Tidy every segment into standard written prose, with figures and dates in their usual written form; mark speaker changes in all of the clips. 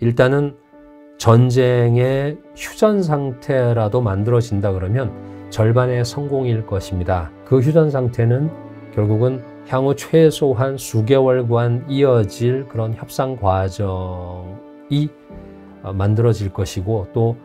Speaker 1: 일단은 전쟁의 휴전 상태라도 만들어진다 그러면 절반의 성공일 것입니다. 그 휴전 상태는 결국은 향후 최소한 수개월간 이어질 그런 협상 과정이 만들어질 것이고, 또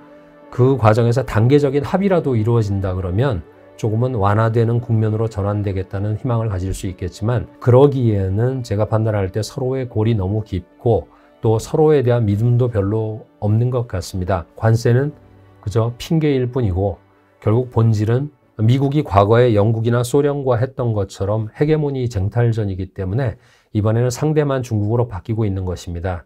Speaker 1: 그 과정에서 단계적인 합의라도 이루어진다 그러면 조금은 완화되는 국면으로 전환되겠다는 희망을 가질 수 있겠지만, 그러기에는 제가 판단할 때 서로의 골이 너무 깊고 또 서로에 대한 믿음도 별로 없는 것 같습니다. 관세는 그저 핑계일 뿐이고 결국 본질은 미국이 과거에 영국이나 소련과 했던 것처럼 헤게모니 쟁탈전이기 때문에 이번에는 상대만 중국으로 바뀌고 있는 것입니다.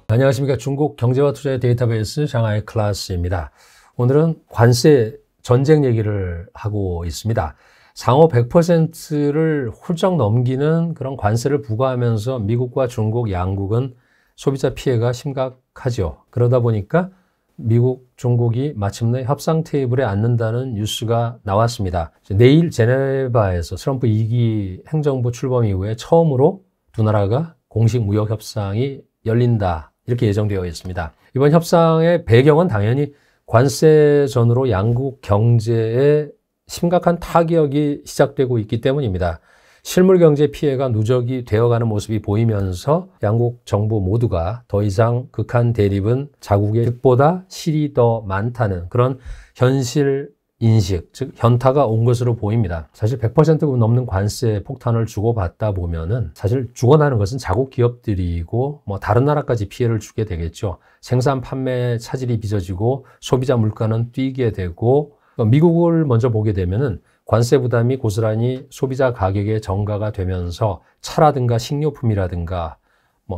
Speaker 1: 안녕하십니까. 중국 경제와 투자의 데이터베이스 샹하이 클래스입니다. 오늘은 관세 전쟁 얘기를 하고 있습니다. 상호 100%를 훌쩍 넘기는 그런 관세를 부과하면서 미국과 중국 양국은 소비자 피해가 심각하죠. 그러다 보니까 미국, 중국이 마침내 협상 테이블에 앉는다는 뉴스가 나왔습니다. 내일 제네바에서 트럼프 2기 행정부 출범 이후에 처음으로 두 나라가 공식 무역 협상이 열린다, 이렇게 예정되어 있습니다. 이번 협상의 배경은 당연히 관세전으로 양국 경제에 심각한 타격이 시작되고 있기 때문입니다. 실물 경제 피해가 누적이 되어가는 모습이 보이면서 양국 정부 모두가 더 이상 극한 대립은 자국의 득보다 실이 더 많다는 그런 현실 인식, 즉 현타가 온 것으로 보입니다. 사실 100% 넘는 관세 폭탄을 주고받다 보면은 사실 죽어나는 것은 자국 기업들이고 다른 나라까지 피해를 주게 되겠죠. 생산 판매 차질이 빚어지고 소비자 물가는 뛰게 되고, 미국을 먼저 보게 되면은 관세 부담이 고스란히 소비자 가격에 전가가 되면서 차라든가 식료품이라든가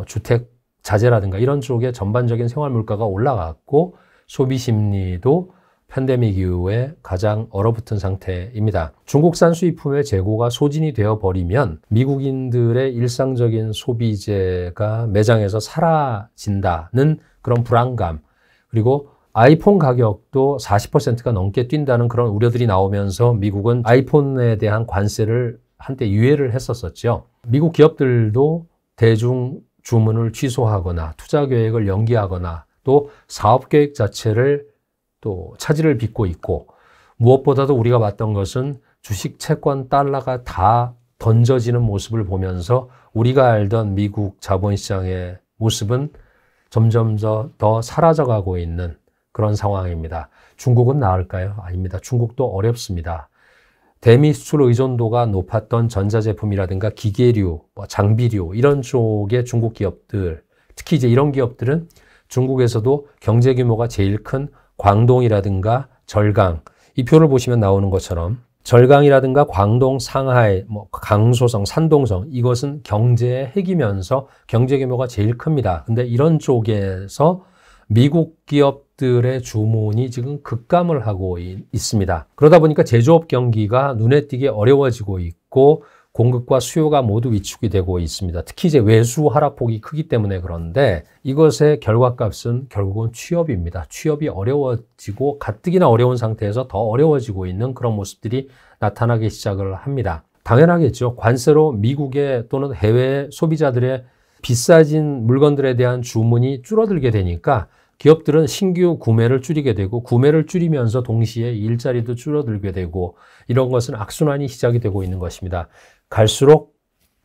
Speaker 1: 주택 자재라든가 이런 쪽에 전반적인 생활 물가가 올라갔고, 소비 심리도 팬데믹 이후에 가장 얼어붙은 상태입니다. 중국산 수입품의 재고가 소진이 되어버리면 미국인들의 일상적인 소비재가 매장에서 사라진다는 그런 불안감, 그리고 아이폰 가격도 40%가 넘게 뛴다는 그런 우려들이 나오면서 미국은 아이폰에 대한 관세를 한때 유예를 했었죠. 미국 기업들도 대중 주문을 취소하거나 투자 계획을 연기하거나 또 사업 계획 자체를 또 차질을 빚고 있고, 무엇보다도 우리가 봤던 것은 주식, 채권, 달러가 다 던져지는 모습을 보면서 우리가 알던 미국 자본시장의 모습은 점점 더 사라져가고 있는 그런 상황입니다. 중국은 나을까요? 아닙니다. 중국도 어렵습니다. 대미 수출 의존도가 높았던 전자제품이라든가 기계류, 장비류 이런 쪽의 중국 기업들, 특히 이제 이런 기업들은 중국에서도 경제 규모가 제일 큰 광동이라든가 절강, 이 표를 보시면 나오는 것처럼 절강이라든가 광동, 상하이, 강소성, 산동성, 이것은 경제의 핵이면서 경제 규모가 제일 큽니다. 근데 이런 쪽에서 미국 기업들의 주문이 지금 급감을 하고 있습니다. 그러다 보니까 제조업 경기가 눈에 띄게 어려워지고 있고 공급과 수요가 모두 위축이 되고 있습니다. 특히 이제 외수 하락폭이 크기 때문에 그런데 이것의 결과값은 결국은 취업입니다. 취업이 어려워지고 가뜩이나 어려운 상태에서 더 어려워지고 있는 그런 모습들이 나타나기 시작을 합니다. 당연하겠죠. 관세로 미국의 또는 해외 소비자들의 비싸진 물건들에 대한 주문이 줄어들게 되니까 기업들은 신규 구매를 줄이게 되고, 구매를 줄이면서 동시에 일자리도 줄어들게 되고, 이런 것은 악순환이 시작이 되고 있는 것입니다. 갈수록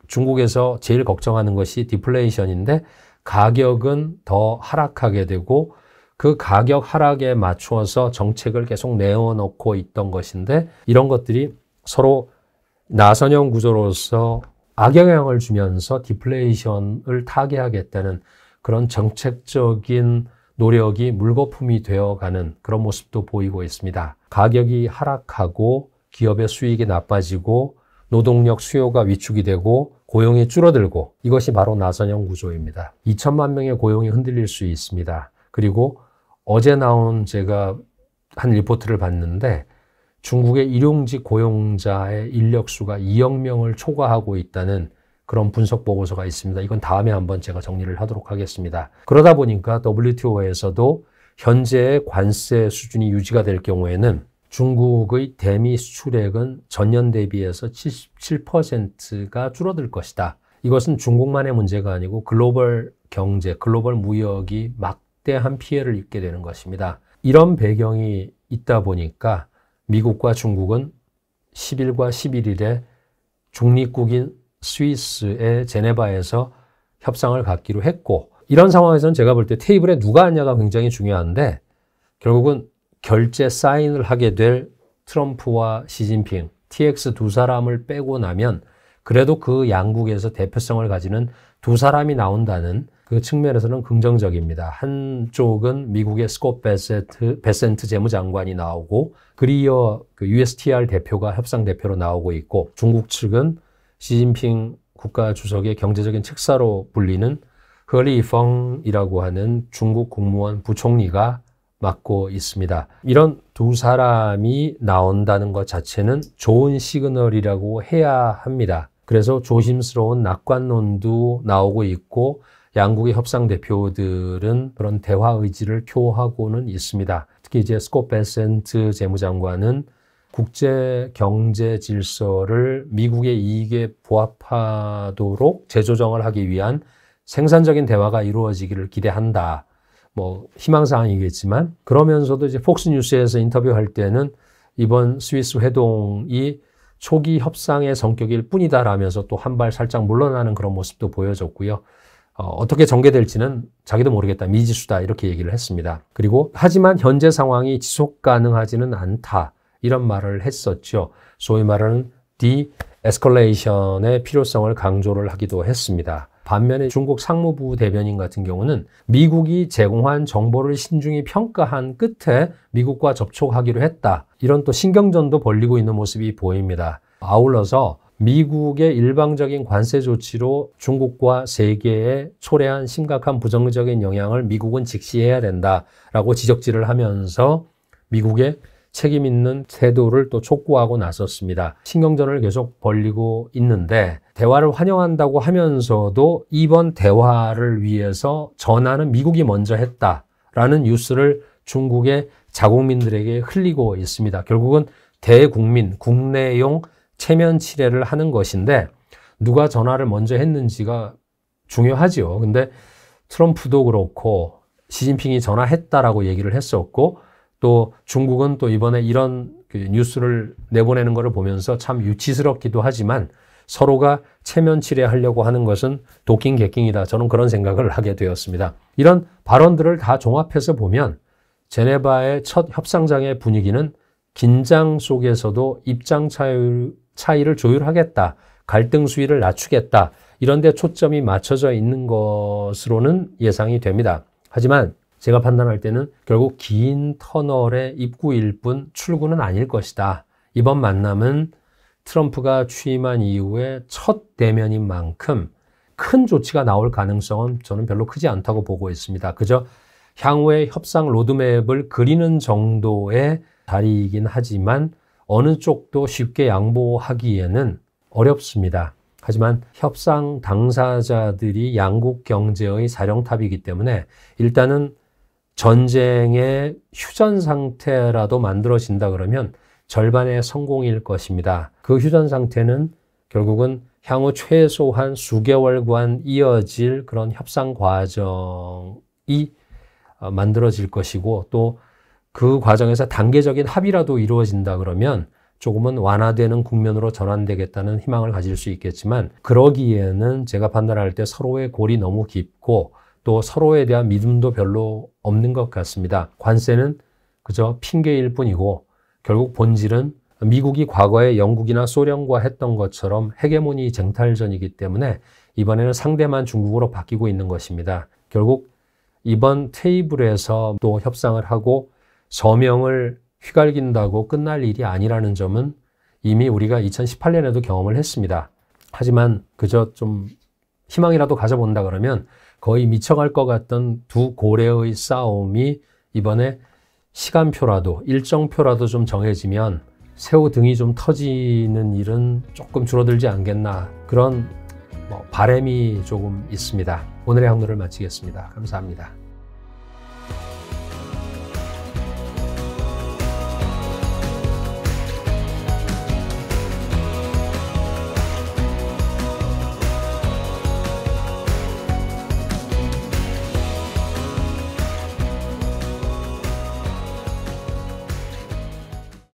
Speaker 1: 중국에서 제일 걱정하는 것이 디플레이션인데, 가격은 더 하락하게 되고, 그 가격 하락에 맞추어서 정책을 계속 내어놓고 있던 것인데, 이런 것들이 서로 나선형 구조로서 악영향을 주면서 디플레이션을 타개하겠다는 그런 정책적인 노력이 물거품이 되어가는 그런 모습도 보이고 있습니다. 가격이 하락하고 기업의 수익이 나빠지고 노동력 수요가 위축이 되고 고용이 줄어들고, 이것이 바로 나선형 구조입니다. 2천만 명의 고용이 흔들릴 수 있습니다. 그리고 어제 나온 제가 한 리포트를 봤는데 중국의 일용직 고용자의 인력수가 2억 명을 초과하고 있다는 그런 분석 보고서가 있습니다. 이건 다음에 한번 제가 정리를 하도록 하겠습니다. 그러다 보니까 WTO에서도 현재의 관세 수준이 유지가 될 경우에는 중국의 대미 수출액은 전년 대비해서 77%가 줄어들 것이다. 이것은 중국만의 문제가 아니고 글로벌 경제, 글로벌 무역이 막대한 피해를 입게 되는 것입니다. 이런 배경이 있다 보니까 미국과 중국은 10일과 11일에 중립국인 스위스의 제네바에서 협상을 갖기로 했고, 이런 상황에서는 제가 볼 때 테이블에 누가 앉냐가 굉장히 중요한데, 결국은 결제 사인을 하게 될 트럼프와 시진핑, TX 두 사람을 빼고 나면 그래도 그 양국에서 대표성을 가지는 두 사람이 나온다는 그 측면에서는 긍정적입니다. 한쪽은 미국의 스콧 베센트 재무장관이 나오고, 그리어 그 USTR 대표가 협상 대표로 나오고 있고, 중국 측은 시진핑 국가주석의 경제적인 책사로 불리는 허리펑이라고 하는 중국 국무원 부총리가 맡고 있습니다. 이런 두 사람이 나온다는 것 자체는 좋은 시그널이라고 해야 합니다. 그래서 조심스러운 낙관론도 나오고 있고, 양국의 협상 대표들은 그런 대화 의지를 표하고는 있습니다. 특히 이제 스콧 베센트 재무장관은 국제 경제 질서를 미국의 이익에 부합하도록 재조정을 하기 위한 생산적인 대화가 이루어지기를 기대한다. 뭐 희망사항이겠지만, 그러면서도 이제 폭스뉴스에서 인터뷰할 때는 이번 스위스 회동이 초기 협상의 성격일 뿐이다라면서 또 한 발 살짝 물러나는 그런 모습도 보여줬고요. 어떻게 전개될지는 자기도 모르겠다, 미지수다, 이렇게 얘기를 했습니다. 그리고 하지만 현재 상황이 지속 가능하지는 않다, 이런 말을 했었죠. 소위 말하는 디에스컬레이션의 필요성을 강조를 하기도 했습니다. 반면에 중국 상무부 대변인 같은 경우는 미국이 제공한 정보를 신중히 평가한 끝에 미국과 접촉하기로 했다, 이런 또 신경전도 벌이고 있는 모습이 보입니다. 아울러서 미국의 일방적인 관세 조치로 중국과 세계에 초래한 심각한 부정적인 영향을 미국은 직시해야 된다라고 지적질을 하면서 미국의 책임 있는 태도를 또 촉구하고 나섰습니다. 신경전을 계속 벌이고 있는데, 대화를 환영한다고 하면서도 이번 대화를 위해서 전화는 미국이 먼저 했다라는 뉴스를 중국의 자국민들에게 흘리고 있습니다. 결국은 대국민, 국내용 체면 치레를 하는 것인데, 누가 전화를 먼저 했는지가 중요하죠. 근데 트럼프도 그렇고 시진핑이 전화했다라고 얘기를 했었고, 또 중국은 또 이번에 이런 그 뉴스를 내보내는 것을 보면서 참 유치스럽기도 하지만 서로가 체면치레 하려고 하는 것은 도끼 객킹이다, 저는 그런 생각을 하게 되었습니다. 이런 발언들을 다 종합해서 보면 제네바의 첫 협상장의 분위기는 긴장 속에서도 입장 차이를 조율하겠다, 갈등 수위를 낮추겠다, 이런 데 초점이 맞춰져 있는 것으로는 예상이 됩니다. 하지만 제가 판단할 때는 결국 긴 터널의 입구일 뿐 출구는 아닐 것이다. 이번 만남은 트럼프가 취임한 이후에 첫 대면인 만큼 큰 조치가 나올 가능성은 저는 별로 크지 않다고 보고 있습니다. 그저 향후의 협상 로드맵을 그리는 정도의 자리이긴 하지만 어느 쪽도 쉽게 양보하기에는 어렵습니다. 하지만 협상 당사자들이 양국 경제의 사령탑이기 때문에 일단은 전쟁의 휴전 상태라도 만들어진다 그러면 절반의 성공일 것입니다. 그 휴전 상태는 결국은 향후 최소한 수개월간 이어질 그런 협상 과정이 만들어질 것이고, 또 그 과정에서 단계적인 합의라도 이루어진다 그러면 조금은 완화되는 국면으로 전환되겠다는 희망을 가질 수 있겠지만, 그러기에는 제가 판단할 때 서로의 골이 너무 깊고 또 서로에 대한 믿음도 별로 없는 것 같습니다. 관세는 그저 핑계일 뿐이고 결국 본질은 미국이 과거에 영국이나 소련과 했던 것처럼 헤게모니 쟁탈전이기 때문에 이번에는 상대만 중국으로 바뀌고 있는 것입니다. 결국 이번 테이블에서 또 협상을 하고 서명을 휘갈긴다고 끝날 일이 아니라는 점은 이미 우리가 2018년에도 경험을 했습니다. 하지만 그저 좀 희망이라도 가져본다 그러면 거의 미쳐갈 것 같던 두 고래의 싸움이 이번에 시간표라도 일정표라도 좀 정해지면 새우 등이 좀 터지는 일은 조금 줄어들지 않겠나, 그런 바람이 조금 있습니다. 오늘의 항로를 마치겠습니다. 감사합니다.